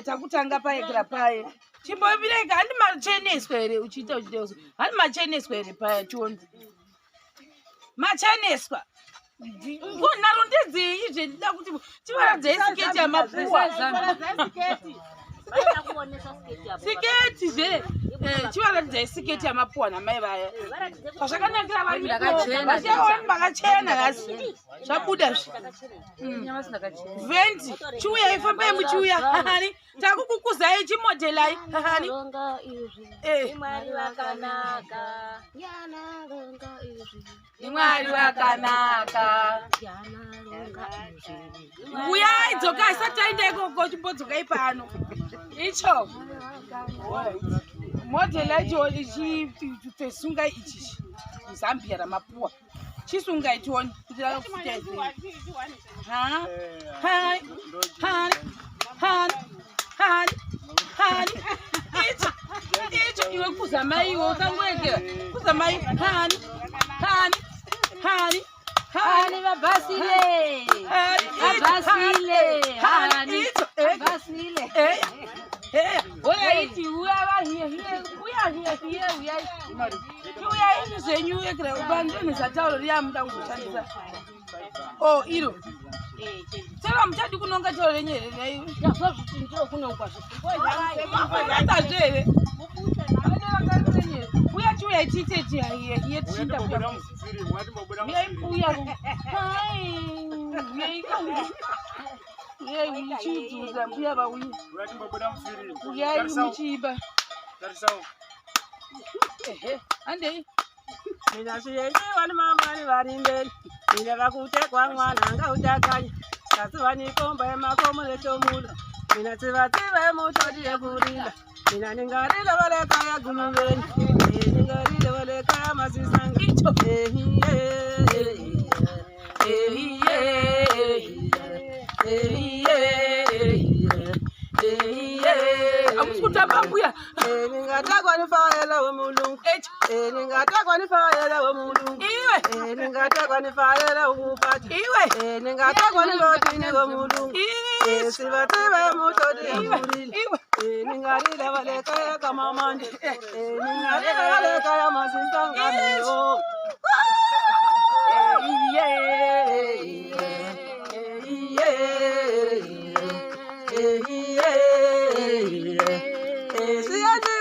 takutanga paye paye chimbovireka handi macheneswa here uchiita uchideuso handi macheneswa here paya chionzi macheneswa naro ndedzei izve ndida kuti chivaradzei siketi yamapuwa siketi zve chivaradzei siketi yamapuwa namai vaya pazvakanakira vachiaoni makachena kasi zvabuda vendi chiuya ifambai muchiuya hani takukukuzai chimodelai hani Mwari wakanaka uyai dzokai sataenda ikoko chimbodzokai pano icho model yacho ichifesunga ichi Zambia ramapuwa chisunga itoni kutira kufutese ha hai hai hai hai icho iwe kuzamai iwe kangweke kuzamai hani babasile oya iti uya ini zenyu ekra ubandeni satalo ria muda ngushandisa oh ilo sema mtadi kunonga tolo lenyere nayo yafa ndiro kunonga ngoja zele uya chuya itite hiye tishinda uya Ye uchiduza mbuya bawi. Uya uchiba. Ande. Mina siye wani mama ni barimbe. Mina bakutekwa mwana nga utakanya. Kasuwani komba makomo lechomulo. Mina tiba mutodi ya kurila. Mina ningarila wale kaya gulubeni. Ningarila wale kaya masisanga. Amuskutambuya ningatakwa nifaela womulungu ningatakwa nifaela womulungu iwe ningatakwa nifaela ukupata iwe ningatakwa nilotini womulungu sibatebe mutodi yakurila ningarila walekaya kama manje ningarila walekaya masisanga miyo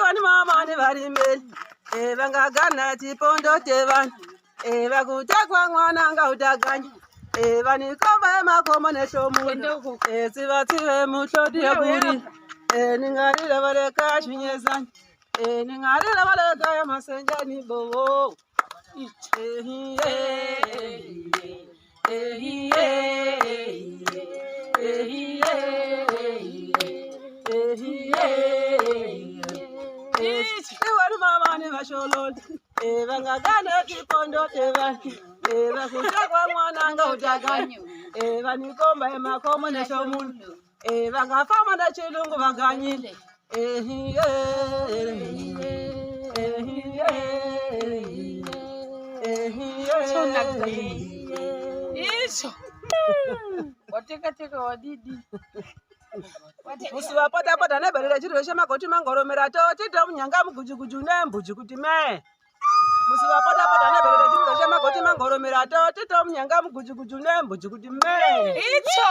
wani mama ni barimeli bangagana tipondo tebani bakutekwa mwana nga utaganya banikomba makomo neshomulo sibatibe mutodi yaburi ningarira baleka shinyezani ningarira baleka ya masenjani bowo wani mama ni bashololi bangagana tipondo tebani bakutekwa mwana nga utaganya banikomba makomo neshomulo bangafama na chilungu baganyile Iso. Wateka wadidi. Musiwapota pota neberere chiro shemakoti mangoromera to tito munyanga mugujuguju nembuji kuti me. Musiwapota pota neberere chiro shemakoti mangoromera to tito munyanga mugujuguju nembuji kuti me. Icho.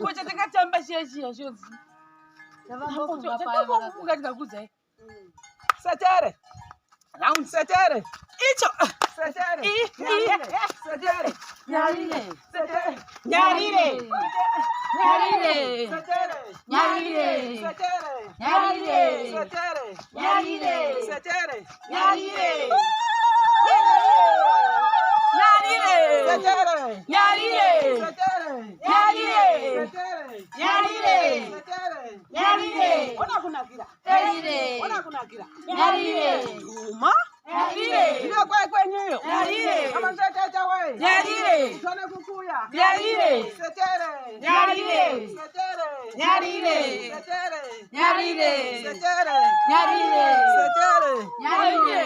Kocha takatamba sheshia shozi. Tavakuza. Setere. Round setere. Icho. Setere. Setere. Nyarire. Setere. Nyarire. Nyarire. Setere. Nyarire. Setere. Nyarire. Setere. Nyarire. Setere. Nyarire. Nyarire. Setere. Nyarire. Setere. Nyarire. Setere. Nyarire. Setere. Nyarire. Ona kuna kila. Nyarire. Ona kuna kila. Nyarire. Uma? Nyarire. Ndio kwa kwenyeyo. Nyarire. Kama mtata wewe. Nyarire. Tuna kukuya. Nyarire. Setere. Nyarire. Setere. Nyarire. Setere. Nyarire. Setere. Nyarire. Setere. Nyarire.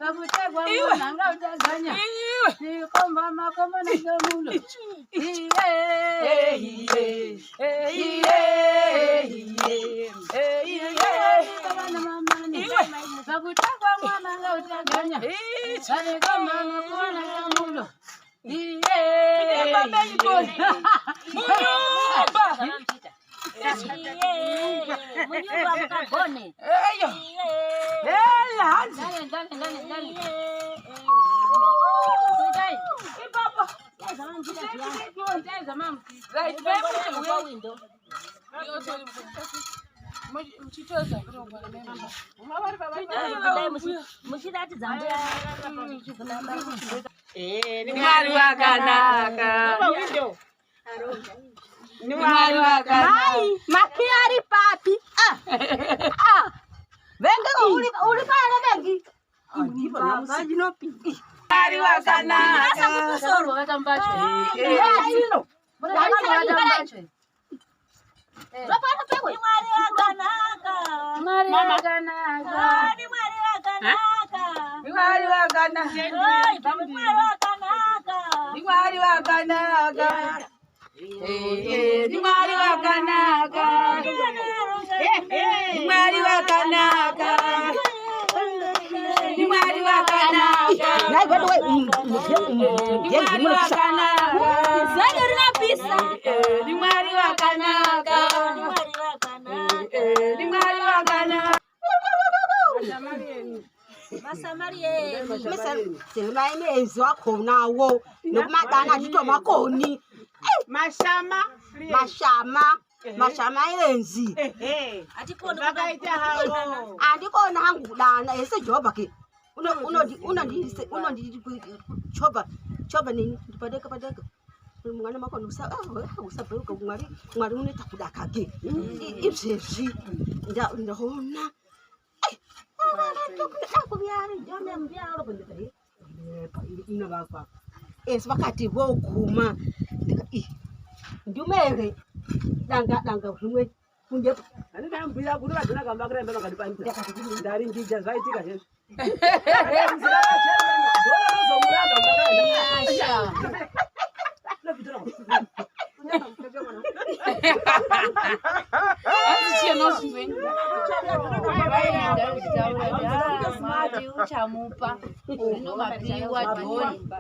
Kabutegwa mwana utaganya nikomba makomo na jomulo kabutegwa mwana utaganya nikomba makomo na jomulo Munyumba mkabone. Eyo. Hanzi. Ndani. Baba. Right, baby, window. You sorry. Muchitoza kurongo na mema. Muchidati zambia. Ni mwari wakanaka. Ni mwari wakanaka. Makiari papi. Venga uli pale vengi. Ndipo na msijinopi. Mwari wakanaka. Sasa kusoro watambacho. Rapana pewe. Ni mwari wakanaka. Mwari wakanaka. Ni mwari wakanaka. Ni mwari wakanaka. Ni mwari wakanaka. Ni mwari wakanaka. Ni mwari wakanaka. Ni mwari wakanaka. Ni mwari wakanaka. Nai bado wewe. Ni mwari wakanaka. Zani rinapisa. Ni mwari wakanaka. Ni mwari wakanaka. Ni mwari wakanaka. Masamarie. Mesa sema imezi wakho nawo nokumadana jito makoni mashama yenzi Atikona Bakaita hawo. andikona hangu dana esejoba ke choba nini ndipadeka mwana makona usabheka mwari uneta kudaka ke ibzezvi ndahona vakati voguma ndumere danga zvimwe kunge Andambira kuti vadona kamba kuremba vakatipanza. Ndari ndija zvaitika zvesvi. Uchamupa unomapiwa Joni.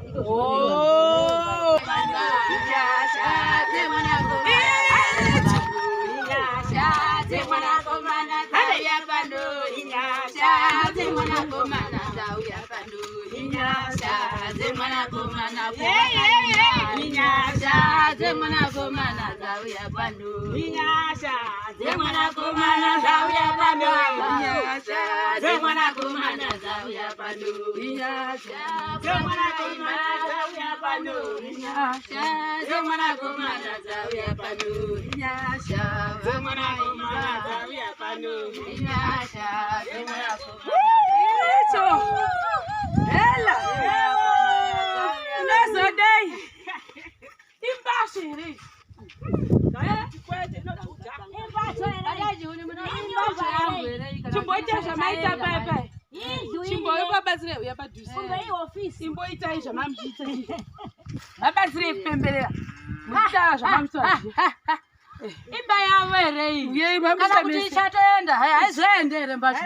Imba yawere iyi. Kana kuti ichatoenda haizoendere mbacho.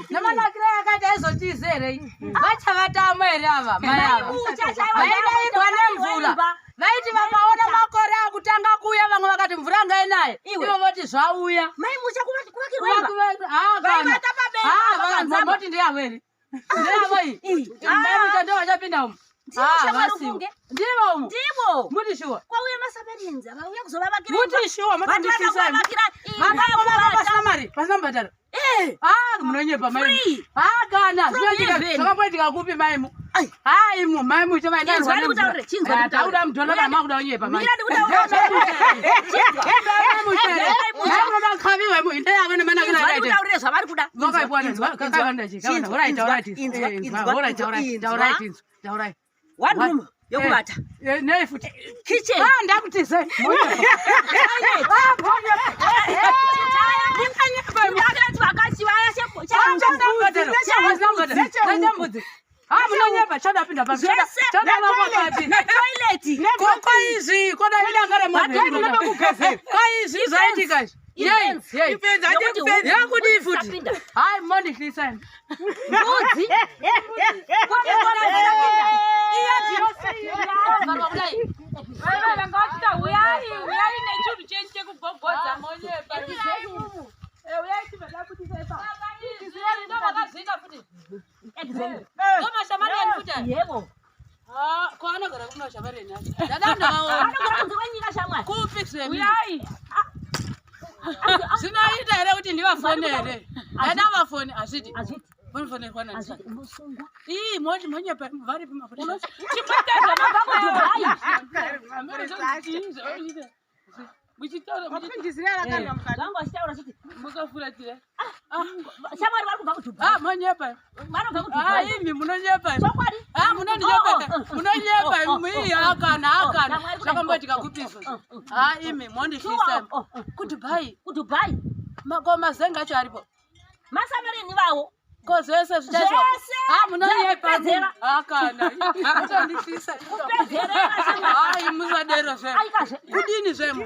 Namanakira yakati aizotizere iyi. Vachavatamo ere ava mai ava. Vaidairwa nemvura. Vaiti vakaona makore akutanga kuuya vamwe vakati mvura ngainaye. Ivo voti zvauya. Mai mucha kuvati Moti ndeyawere. Ndeyavo iyi. Mai mucha ndo vachapinda umu. Ndivo umu. Ndivo. Muti shuwa. Kwauya masabarinza vauya kuzovavakira. Muti shuwa matandisisa. Pasina mari, pasina mbatara. Munonyepa mai. Kana zvakapoitika kupi maimu. Haimu maimu chavaenda rwa. Tauda mudhona kana kuda unyepa mai. Maimu khavi maimu inde yavana mana kana right. Utaure zvavari kuda. Vakaipona kakanda chikaona. Alright. One room yokuvata. Nei futi. Kitchen. Ndakutize. Munonyepa chadapinda pasi. Kwaizi koda idangare moto. Kwaizi zaitika. Yakudi futi. Hai moni Christian. Mudzi. Yebo. Kwana gara kuna shabareni. Dada ndawaona. Kunyika shamwa. Kupi semi. Uyai. Sinaita here kuti ndivafonere. Dada vafone azviti. Vanofane kwana nisa. Ii mwenye pa vari pa mafuta. Chimuteza mababu. Muchitaura Muchindizira kana mukati. Zangu ashitaura kuti mukafuratira. Shamwari vari kubva kuDubai. Manyepa. Vanobva kuDubai. Imi munonyepa. Chokwadi. Munonyepa. Munonyepa mui akana. Zvakamboitika kupiso. Imi mondifisa. KuDubai. kuDubai. Makoma zenga acho aripo. Masamareni vavo. Kozese zvichaitwa. Munonyepa. Kupedzera. Akana. Mutondifisa. Kupedzera shamwari. Musadero zvemo. Aikaze. Kudini zvemo.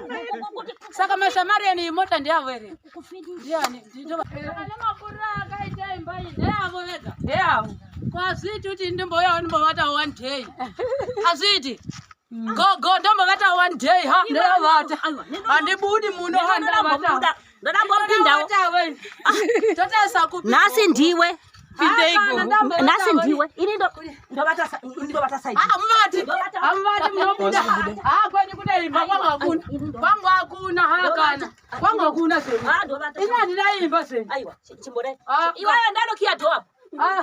Saka mashamareni imota ndiavo here. Kufini. Ndiani? Nditova. Nemapura akaita imba iyi ndeavo vega. Ndeavo. Kwazviti kuti ndimbouyawo ndimbovata one day. Azviti. Go ndombovata one day ha ndavata. Handibudi muno handavata. Ndodambopindawo. Totesa kupi. Nasi ndiwe. Pindeigo. Nasi ndiwe. Ini ndovata side. Hamuvati munobuda. Kwenye kune imba kwangu hakuna. Kwangu hakuna hakana. Kwangu hakuna semu. Ina handina imba semu. Aiwa, chimbore. Iwe ndanokia doa.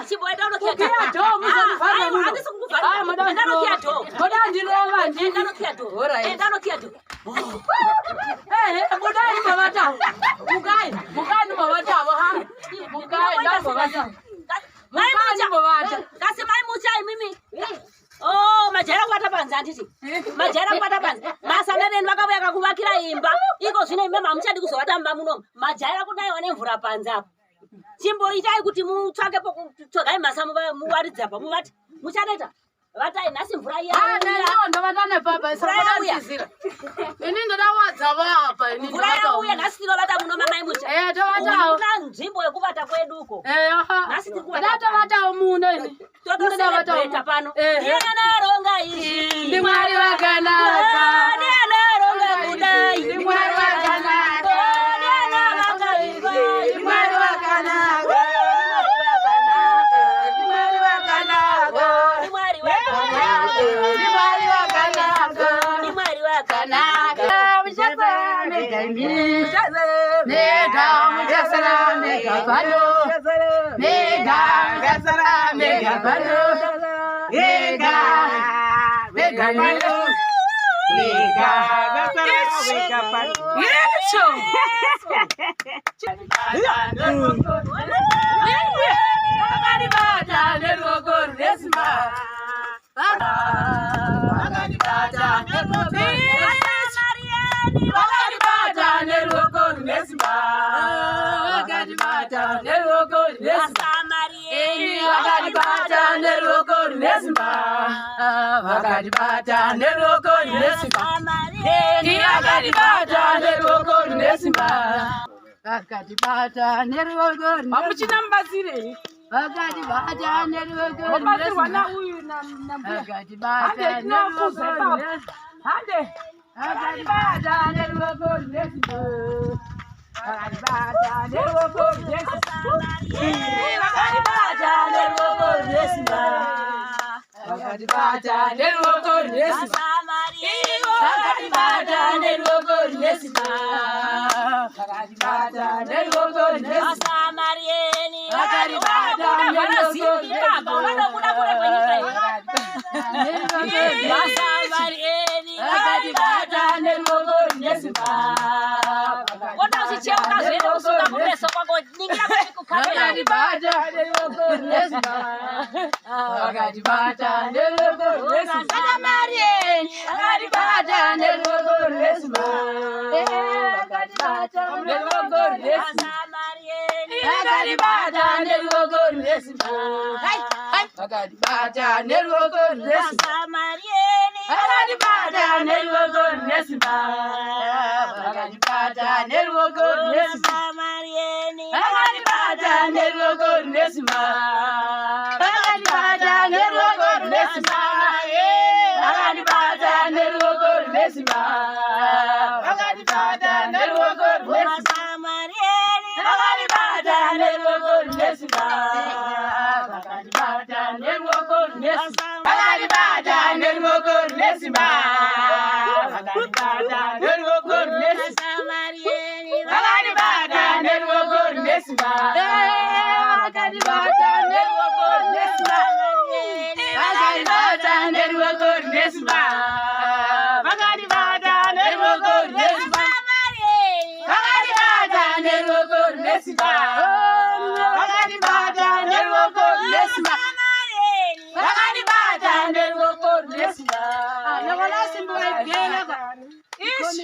Chimbore ndanokia doa. Kia doa muzanifanya muno. Handisi kukuvala. Ndanokia doa. Moda ndilova ndi. Ndanokia doa. Alright. Ndanokia doa. Mudai mavata. Mugai mavata ha. Mugai mavata. Mukani mavata. Kasi mai muchai mimi. Oh, majera kubata panza anditi. Majera kubata panza. Masamereni vakauya kakuvakira imba. Iko zvino imba mamuchadi kuzovata mba muno. Majera kudai wane mvura panza apo. Chimboitai kuti mutsvake pokutsogai masamu muwaridza pa muvati. Muchaneta. Vatai nasi mvura iya. Ndovata nepapa isakudazira. Ini ndodawadza vapa ini. Mvura yauya nasi tinovata muno mamai mucha. Tovatawo. Kuna nzvimbo yekuvata kweduko. Nasi tikuvata. Ndatovatawo muno ini. Totoselebrata pano. Ndinaronga izvi. Ndi Mwari wakanaka. Ndinaronga kudai. Ndi Mwari wakanaka. Ndi Mwari wakanaka. Amuchinambazire. Wabatsirwa na uyu na hande tinafuze baba. Hande. Yes. nesimba vakati bata neruoko nesimba vakati bata neruoko nesimba vakati bata neruoko nesimba vakati bata neruoko nesimba navana simba vaigela ish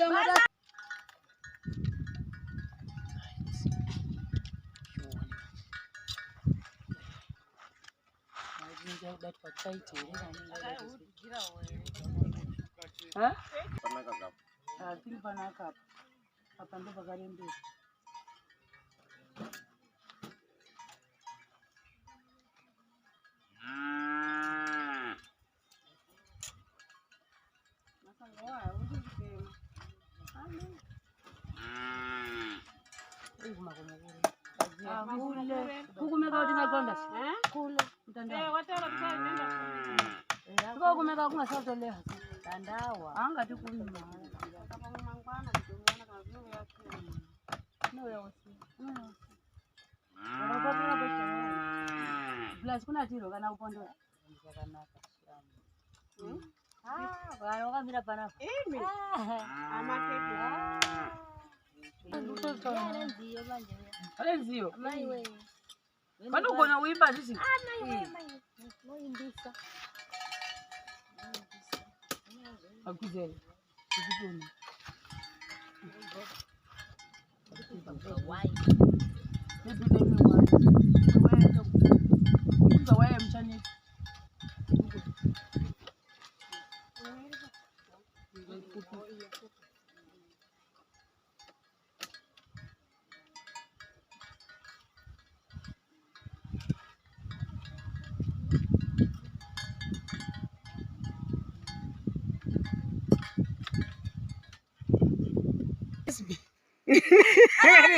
kukumeka kuti nagonda kule mtandao kwa kumeka kuna sauti leo mtandao anga tukunima no ya wasi wanapata plus kuna tiro kana upondo zakanaka bwana wakamira pana amateke Alenzio. Kwani uko na uimba sisi? Moimbisa. Akuzele. Kujipuni. Why? Why mchani?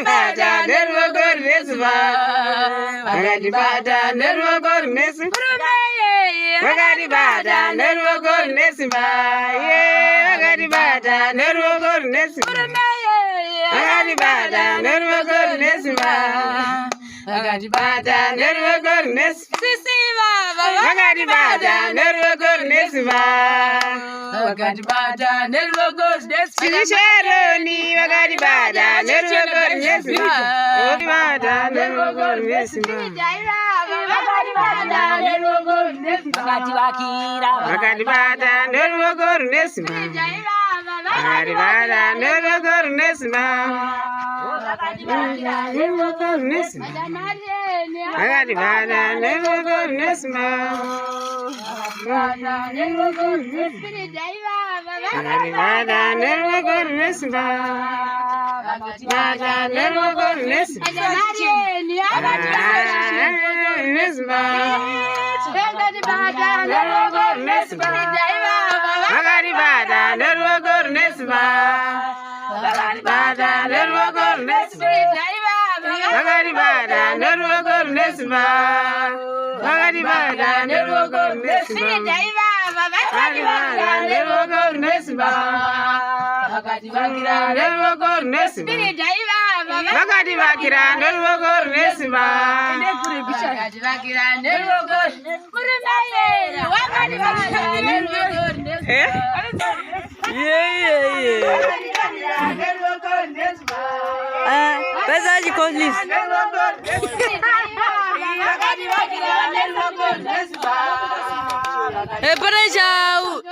Bata neruoko nesimba vakati bata neruoko nesimba vakati bata neruoko nesimba vakati bata neruoko nesimba vakati bata neruoko nesimba vakati bata neruoko nesimba vakati bata neruoko nesimba vakati bata neruoko nesimba Sheroni vakati bata neruoko nesimba vakati bata neruoko nesimba vakati bata neruoko nesimba vakati vakira vakati bata neruoko nesimba vakati bata neruoko nesimba vakati bata neruoko nesimba vakati bata neruoko nesimba vakati bata neruoko nesimba vakati bata neruoko nesimba nesimba vakati bata neruoko nesimba vakati bata neruoko nesimba vakati bata neruoko nesimba vakati bata neruoko nesimba vakati bata neruoko nesimba vakati bata neruoko nesimba vakati vakira neruoko nesimba vakati vakira neruoko nesimba vakati vakira neruoko vakati vakira neruoko nesimba pesa jikolis vakati vakira neruoko nesimba Eperejau.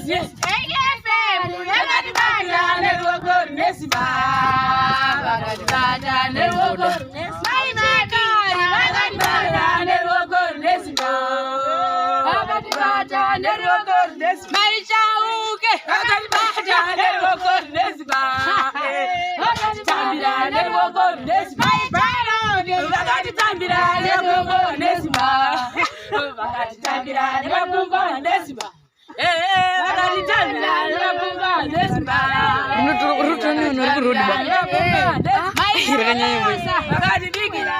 Yes, maisha uke vakatibata neruoko nesimba vakatitambira neruoko nesimba vakatitambira neruoko nesimba vakatitambira neruoko nesimba Rutoni unorudi ba. Irakanya yebo. vakatibikira